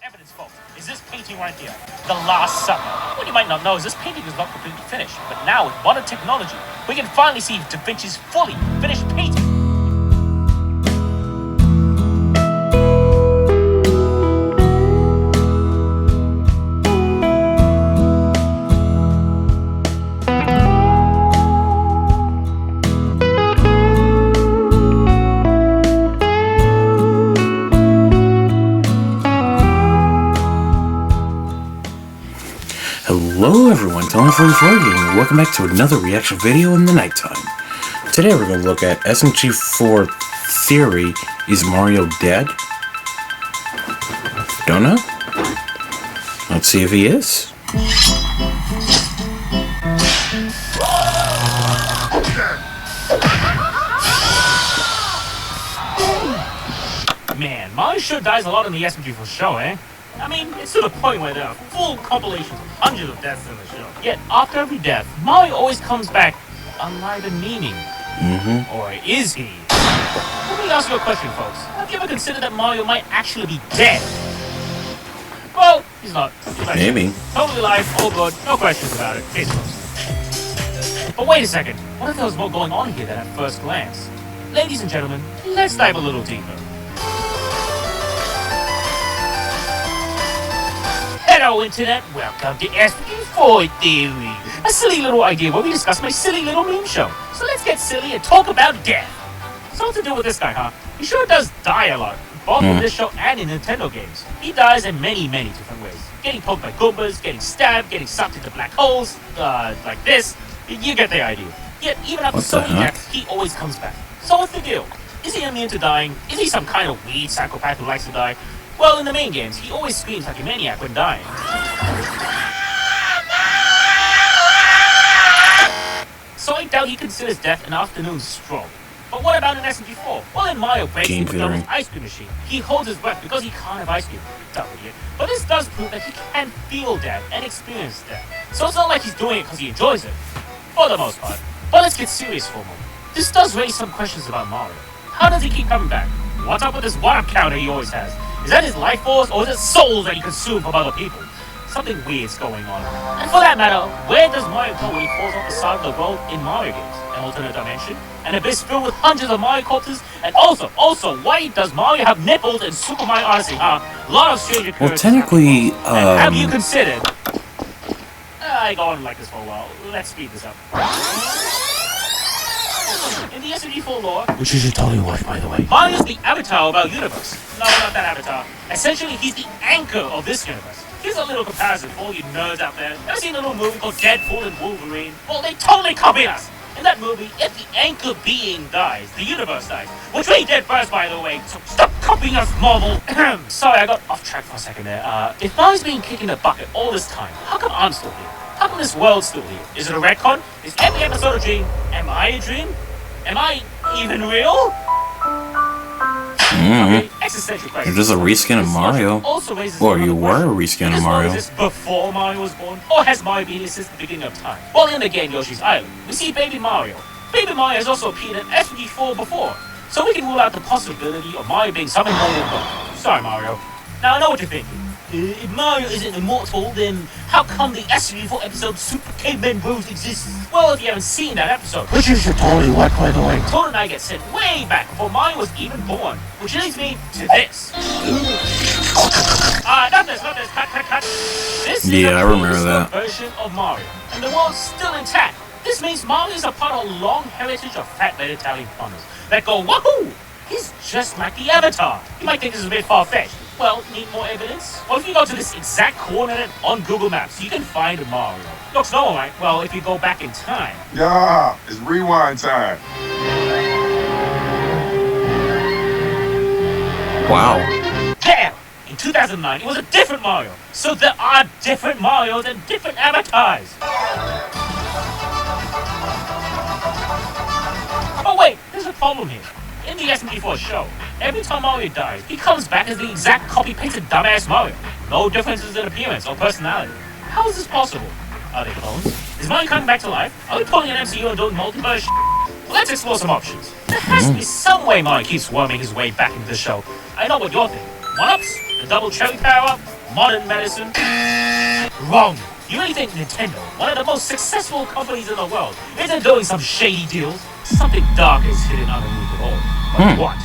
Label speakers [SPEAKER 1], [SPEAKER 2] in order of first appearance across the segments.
[SPEAKER 1] Evidence, folks, is this painting right here, The Last Supper. What you might not know is this painting is not completely finished, but now with modern technology, we can finally see Da Vinci's fully finished painting.
[SPEAKER 2] Hello everyone, Tony44 here, and welcome back to another reaction video in the nighttime. Today we're going to look at SMG4 Theory, Is Mario Dead? Don't know? Let's see if he is.
[SPEAKER 1] Man, Mario sure dies a lot in the SMG4 show, eh? I mean, it's to the point where there are full compilations of hundreds of deaths in the show. Yet, after every death, Mario always comes back alive and meaning. Or is he? Let me ask you a question, folks. Have you ever considered that Mario might actually be dead? Well, he's not.
[SPEAKER 2] Maybe.
[SPEAKER 1] Totally alive, all good, no questions about it. Case closed. But wait a second. What if there was more going on here than at first glance? Ladies and gentlemen, let's dive a little deeper. Hello Internet, welcome to SMG4 Theory, a silly little idea where we discuss my silly little meme show. So let's get silly and talk about death. So what's to do with this guy, huh? He sure does die a lot, both in this show and in Nintendo games. He dies in many different ways. Getting poked by Goombas, getting stabbed, getting sucked into black holes, like this. You get the idea. Yet even after so many deaths, he always comes back. So what's the deal? Is he immune to dying? Is he some kind of weird psychopath who likes to die? Well, in the main games, he always screams like a maniac when dying. So I doubt he considers death an afternoon stroll. But what about an SMG4? Well, in Mario breaks into McDonald's ice cream machine, he holds his breath because he can't have ice cream. Dumb idiot. But this does prove that he can feel death and experience death. So it's not like he's doing it because he enjoys it. For the most part. But let's get serious for a moment. This does raise some questions about Mario. How does he keep coming back? What's up with this water counter he always has? Is that his life force, or is it souls that he consumes from other people? Something weird's going on. And for that matter, where does Mario go when he falls off the side of the world in Mario games? An alternate dimension? An abyss filled with hundreds of Mario corpses? And also, why does Mario have nipples in Super Mario Odyssey? A lot of strange occurrences.
[SPEAKER 2] Well, technically,
[SPEAKER 1] have you considered... I go on like this for a while. Let's speed this up. In the SMG4 lore, which you should totally watch by the way, Mario is the avatar of our universe. No, not that avatar. Essentially, he's the anchor of this universe. Here's a little comparison for all you nerds out there. Ever seen a little movie called Deadpool and Wolverine? Well, they totally copied us. In that movie, if the anchor being dies, the universe dies. Which we did first, by the way, so stop copying us, Marvel. Sorry, I got off track for a second there. If Mario's been kicking the bucket all this time, how come I'm still here? How come this world's still here? Is it a retcon? Is every episode a dream? Am I a dream? Am I even real? Okay, existential question.
[SPEAKER 2] You're just a reskin of Mario. Or you were a reskin of Mario.
[SPEAKER 1] Is this before Mario was born? Or has Mario been here since the beginning of time? Well, in the game Yoshi's Island, we see Baby Mario. Baby Mario has also appeared in SMG4 before. So we can rule out the possibility of Mario being something more than both. Sorry, Mario. Now I know what you're thinking. If Mario isn't immortal, then how come the SMG4 episode Super Caveman Bros exists? Well, if you haven't seen that episode, which you should totally watch by the way, Toad and I get sent way back before Mario was even born. Which leads me to this. Not this, cut. This is
[SPEAKER 2] I remember that
[SPEAKER 1] version of Mario, and the world's still intact. This means Mario is a part of a long heritage of fat-made Italian farmers that go, wahoo! He's just like the Avatar. You might think this is a bit far-fetched. Well, need more evidence? Well, if you go to this exact coordinate on Google Maps, you can find Mario. Looks normal, right? Well, if you go back in time.
[SPEAKER 3] Yeah, it's rewind time.
[SPEAKER 2] Wow.
[SPEAKER 1] There! In 2009, it was a different Mario. So there are different Marios and different avatars. Oh wait, there's a problem here. In the SMG4 show, every time Mario dies, he comes back as the exact copy-pasted dumbass Mario. No differences in appearance or personality. How is this possible? Are they clones? Is Mario coming back to life? Are we pulling an MCU and doing multiverse? Well, let's explore some options. There has to be some way Mario keeps worming his way back into the show. I know what you're thinking. One-ups? The double cherry power-up? Modern medicine? Wrong. You really think Nintendo, one of the most successful companies in the world, isn't doing some shady deals? Something dark is hidden underneath it all. But what?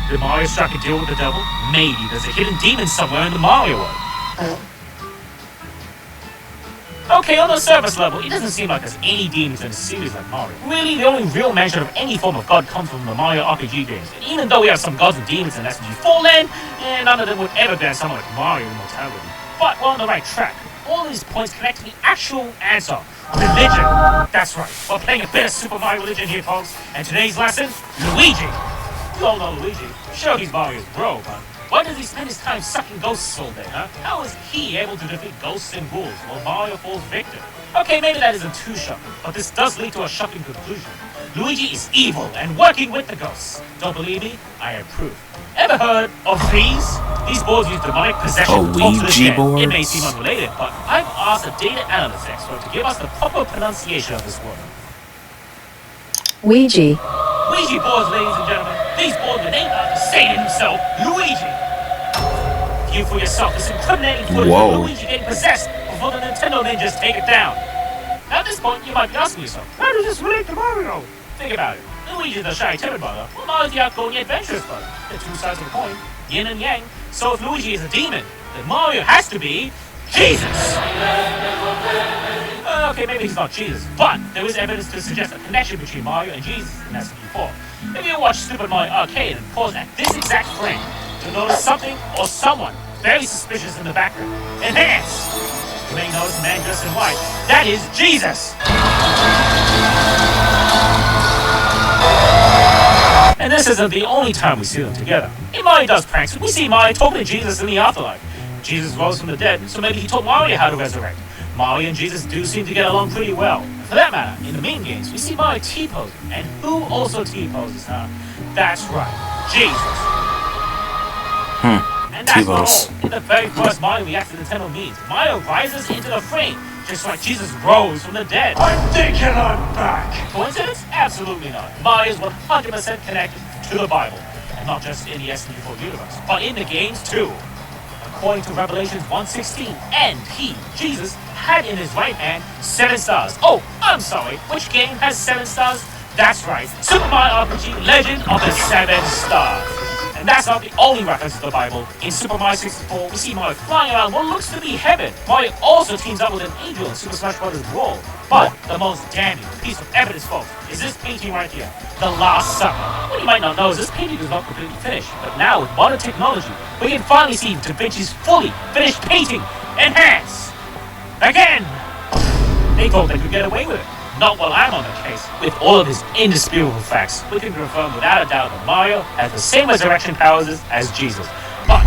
[SPEAKER 1] Did Mario strike a deal with the devil? Maybe there's a hidden demon somewhere in the Mario world. Okay, on the surface level, it doesn't seem like there's any demons in a series like Mario. Really, the only real mention of any form of god comes from the Mario RPG games. And even though we have some gods and demons in SMG4 land, none of them would ever bear someone like Mario immortality. But we're on the right track. All these points connect to the actual answer. Religion. That's right. We're playing a bit of Super Mario religion here, folks. And today's lesson, Luigi. You all know Luigi. Sure, he's Mario's bro, but why does he spend his time sucking ghosts all day, huh? How is he able to defeat ghosts and ghouls while Mario falls victim? Okay, maybe that isn't too shocking, but this does lead to a shocking conclusion. Luigi is evil and working with the ghosts. Don't believe me? I approve. Ever heard of these? These boards use demonic possession to talk to the dead. It may seem unrelated, but I've asked a data analyst expert to give us the proper pronunciation of this word.
[SPEAKER 4] Ouija.
[SPEAKER 1] Ouija boards, ladies and gentlemen. These boards were named after Satan himself, Luigi. View for yourself this incriminating footage of Luigi getting possessed before the Nintendo ninjas take it down. Now at this point, you might be asking yourself, how does this relate to Mario? Think about it. Luigi is the shy, timid brother, while Mario's the outgoing, adventurous brother. They're two sides of the coin, yin and yang. So if Luigi is a demon, then Mario has to be Jesus. Okay, maybe he's not Jesus, but there is evidence to suggest a connection between Mario and Jesus in SMG4. If you watch Super Mario Arcade and pause at this exact frame, you'll notice something or someone very suspicious in the background. Enhance! You may notice a man dressed in white. That is Jesus! And this isn't the only time we see them together. In Mario Does Pranks, we see Mario talking to Jesus in the afterlife. Jesus rose from the dead, so maybe he taught Mario how to resurrect. Mario and Jesus do seem to get along pretty well. For that matter, in the main games, we see Mario T-posing. And who also T-poses, huh? That's right, Jesus. And that's not all. In the very first Mario reacts to Nintendo memes, Mario rises into the frame, just like Jesus rose from the dead.
[SPEAKER 3] I'm thinking I'm back.
[SPEAKER 1] Coincidence? Absolutely not. Mario is 100% connected to the Bible. And not just in the SMG4 universe, but in the games too. According to Revelations 1:16, and he, Jesus, had in his right hand 7 stars. Oh, I'm sorry, which game has 7 stars? That's right, Super Mario RPG Legend of the 7 Stars. And that's not the only reference to the Bible. In Super Mario 64, we see Mario flying around what looks to be heaven. Mario also teams up with an angel in Super Smash Bros. Brawl. But the most damning piece of evidence, folks, is this painting right here, The Last Supper. What you might not know is this painting is not completely finished, but now with modern technology, we can finally see Da Vinci's fully finished painting. Enhance! Again! They thought they could get away with it. Not while I'm on the case. With all of his indisputable facts, we can confirm without a doubt that Mario has the same resurrection powers as Jesus. But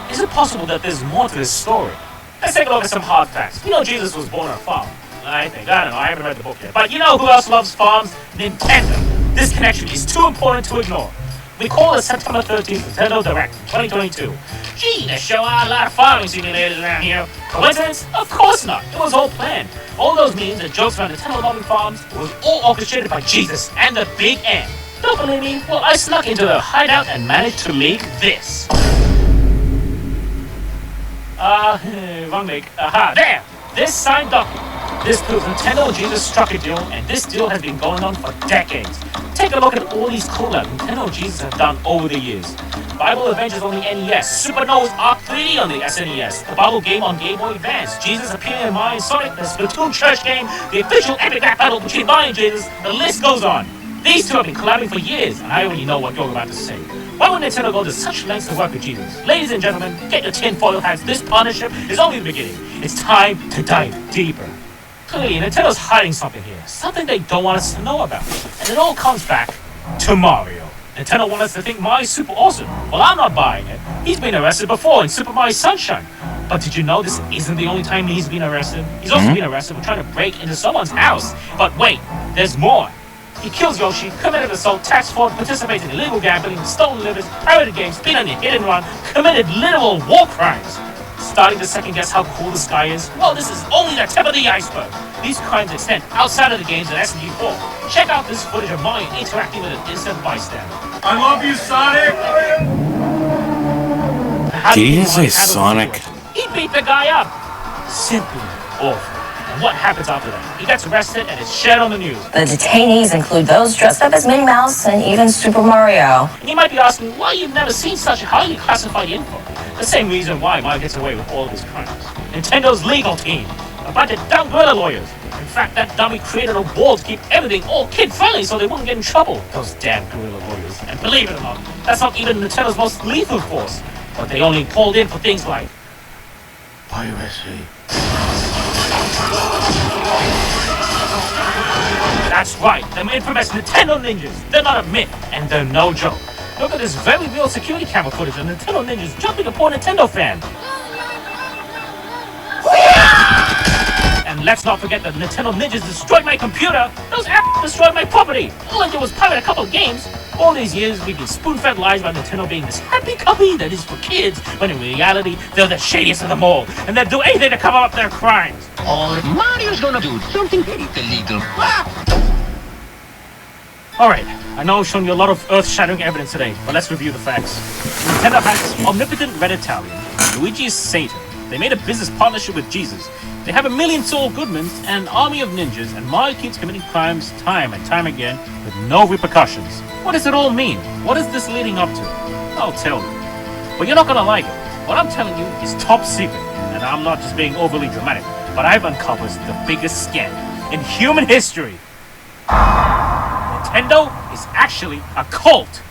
[SPEAKER 1] is it possible that there's more to this story? Let's take a look at some hard facts. We know Jesus was born on a farm. I don't know, I haven't read the book yet. But you know who else loves farms? Nintendo. This connection is too important to ignore. We call the September 13th Nintendo Direct 2022. Gee, they show out a lot of farming simulators around here. Coincidence? Of course not. It was all planned. All those memes and jokes around Nintendo loving farms was all orchestrated by Jesus and the Big N. Don't believe me? Well, I snuck into their hideout and managed to leak this. Wrong leak. Aha, there! This signed document. This proves Nintendo and Jesus struck a deal, and this deal has been going on for decades. Take a look at all these collabs Nintendo and Jesus have done over the years. Bible Adventures on the NES, Super Noah's Ark 3D on the SNES, the Bible game on Game Boy Advance, Jesus appearing in Mario and Sonic, the Splatoon Church game, the official epic rap battle between Mario and Jesus, the list goes on. These two have been collabing for years, and I already know what you're about to say. Why would Nintendo go to such lengths to work with Jesus? Ladies and gentlemen, get your tinfoil hats. This partnership is only the beginning. It's time to dive deeper. Clearly, Nintendo's hiding something here. Something they don't want us to know about. And it all comes back to Mario. Nintendo wants us to think Mario's super awesome. Well, I'm not buying it. He's been arrested before in Super Mario Sunshine. But did you know this isn't the only time he's been arrested? He's also been arrested for trying to break into someone's house. But wait, there's more. He kills Yoshi, committed assault, tax fraud, participates in illegal gambling, stolen livers, pirated games, been on a hit and run, committed literal war crimes. Starting to second guess how cool this guy is? Well, this is only the tip of the iceberg. These crimes extend outside of the games in SMG4. Check out this footage of Mario interacting with an innocent bystander.
[SPEAKER 3] I love you, Sonic!
[SPEAKER 2] Did he say Sonic?
[SPEAKER 1] He beat the guy up. Simply awful. And what happens after that? He gets arrested and is shared on the news.
[SPEAKER 4] The detainees include those dressed up as Minnie Mouse and even Super Mario.
[SPEAKER 1] And you might be asking why you've never seen such highly classified info. The same reason why Mario gets away with all of his crimes. Nintendo's legal team. A bunch of dumb guerrilla lawyers. In fact, that dummy created a wall to keep everything all kid-friendly so they wouldn't get in trouble. Those damn guerrilla lawyers. And believe it or not, that's not even Nintendo's most lethal force. But they only called in for things like piracy. That's right, the infamous Nintendo ninjas. They're not a myth, and they're no joke. Look at this very real security camera footage of Nintendo ninjas jumping a poor Nintendo fan. And let's not forget that Nintendo ninjas destroyed my computer. Those apps destroyed my property. All I did was pirate a couple of games. All these years, we've been spoon-fed lies about Nintendo being this happy company that is for kids, when in reality, they're the shadiest of them all, and they'll do anything to cover up their crimes.
[SPEAKER 5] Or Mario's gonna do something very illegal.
[SPEAKER 1] Alright, I know I've shown you a lot of earth-shattering evidence today, but let's review the facts. Nintendo has omnipotent Redditarian. Luigi is Satan. They made a business partnership with Jesus. They have a million Saul Goodmans and an army of ninjas, and Mario keeps committing crimes time and time again with no repercussions. What does it all mean? What is this leading up to? I'll tell you. But you're not gonna like it. What I'm telling you is top secret, and I'm not just being overly dramatic, but I've uncovered the biggest scam in human history. Nintendo is actually a cult.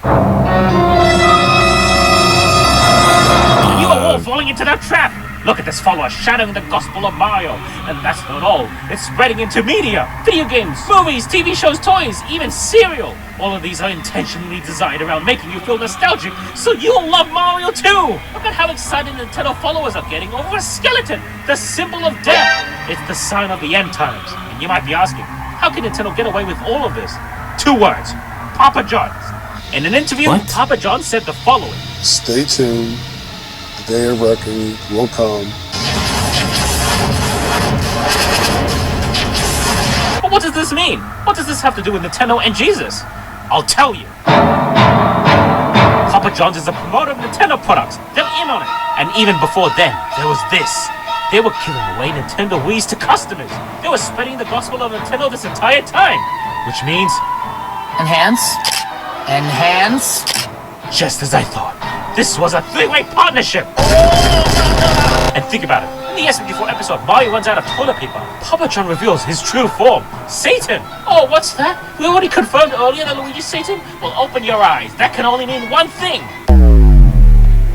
[SPEAKER 1] You are all falling into that trap. Look at this follower shadowing the gospel of Mario. And that's not all. It's spreading into media. Video games, movies, TV shows, toys, even cereal. All of these are intentionally designed around making you feel nostalgic, so you'll love Mario too. Look at how excited Nintendo followers are getting over a skeleton, the symbol of death. It's the sign of the end times. And you might be asking, how can Nintendo get away with all of this? 2 words. Papa John's. In an interview, Papa John said the following.
[SPEAKER 6] Stay tuned. The day of reckoning will come.
[SPEAKER 1] But what does this mean? What does this have to do with Nintendo and Jesus? I'll tell you. Papa John's is a promoter of Nintendo products. They're in on it. And even before then, there was this. They were giving away Nintendo Wii's to customers. They were spreading the gospel of Nintendo this entire time. Which means...
[SPEAKER 4] Enhance. Enhance.
[SPEAKER 1] Just as I thought. This was a 3-way partnership! And think about it. In the SMG4 episode, Mario runs out of toilet paper. Papa John reveals his true form. Satan! Oh, what's that? We already confirmed earlier that Luigi's Satan? Well, open your eyes. That can only mean one thing.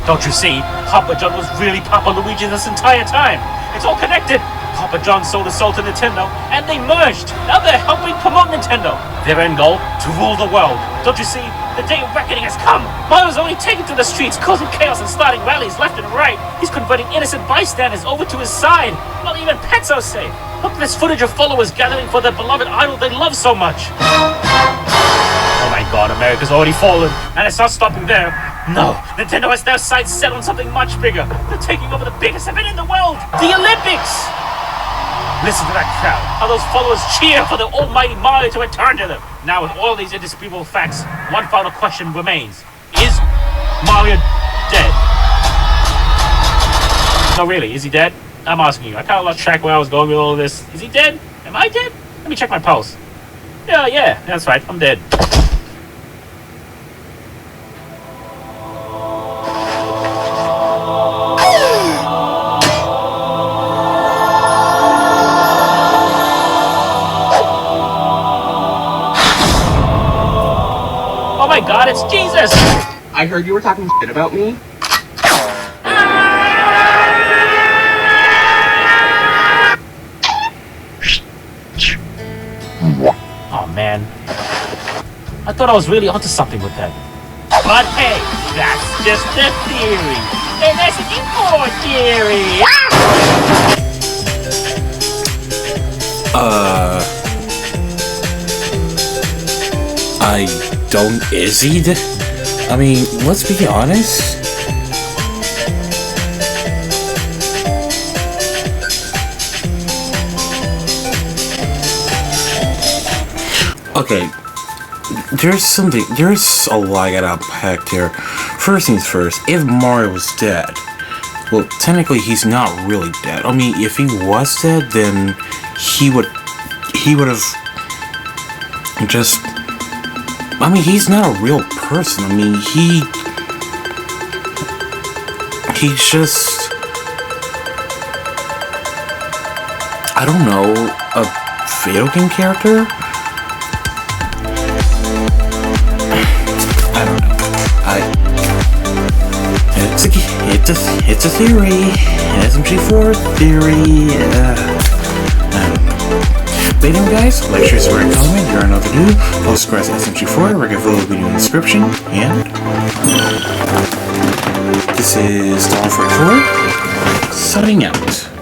[SPEAKER 1] Don't you see? Papa John was really Papa Luigi this entire time. It's all connected. Papa John sold his soul to Nintendo, and they merged. Now they're helping promote Nintendo. Their end goal? To rule the world. Don't you see? The day of reckoning has come. Mario's only taken to the streets, causing chaos and starting rallies left and right. He's converting innocent bystanders over to his side. Not even pets are safe. Look at this footage of followers gathering for their beloved idol they love so much. Oh my god, America's already fallen, and it's not stopping there. No, Nintendo has their sights set on something much bigger. They're taking over the biggest event in the world, the Olympics! Listen to that crowd, how those followers cheer for the almighty Mario to return to them. Now with all these indisputable facts, one final question remains. Is Mario dead? No, really, is he dead? I'm asking you. I kind of lost track where I was going with all of this. Is he dead? Am I dead? Let me check my pulse. Yeah, that's right, I'm dead. Oh my god, it's Jesus!
[SPEAKER 7] I heard you were talking shit about me.
[SPEAKER 1] Oh man. I thought I was really onto something with that. But hey, that's just a theory. An SMG4 theory!
[SPEAKER 2] Is he? I mean, let's be honest. Okay, there's a lot I gotta unpack here. First things first, if Mario was dead, Well, technically, he's not really dead. I mean, if he was dead, then he would have just... I mean, he's not a real person. I mean, he's just... I don't know, a video game character? I don't know. It's a theory. SMG4 theory. I don't know. But anyway, guys, like, share, subscribe, comment. You're another new. Post across SMG4. Regular video in the description. And this is Dawn44 signing out.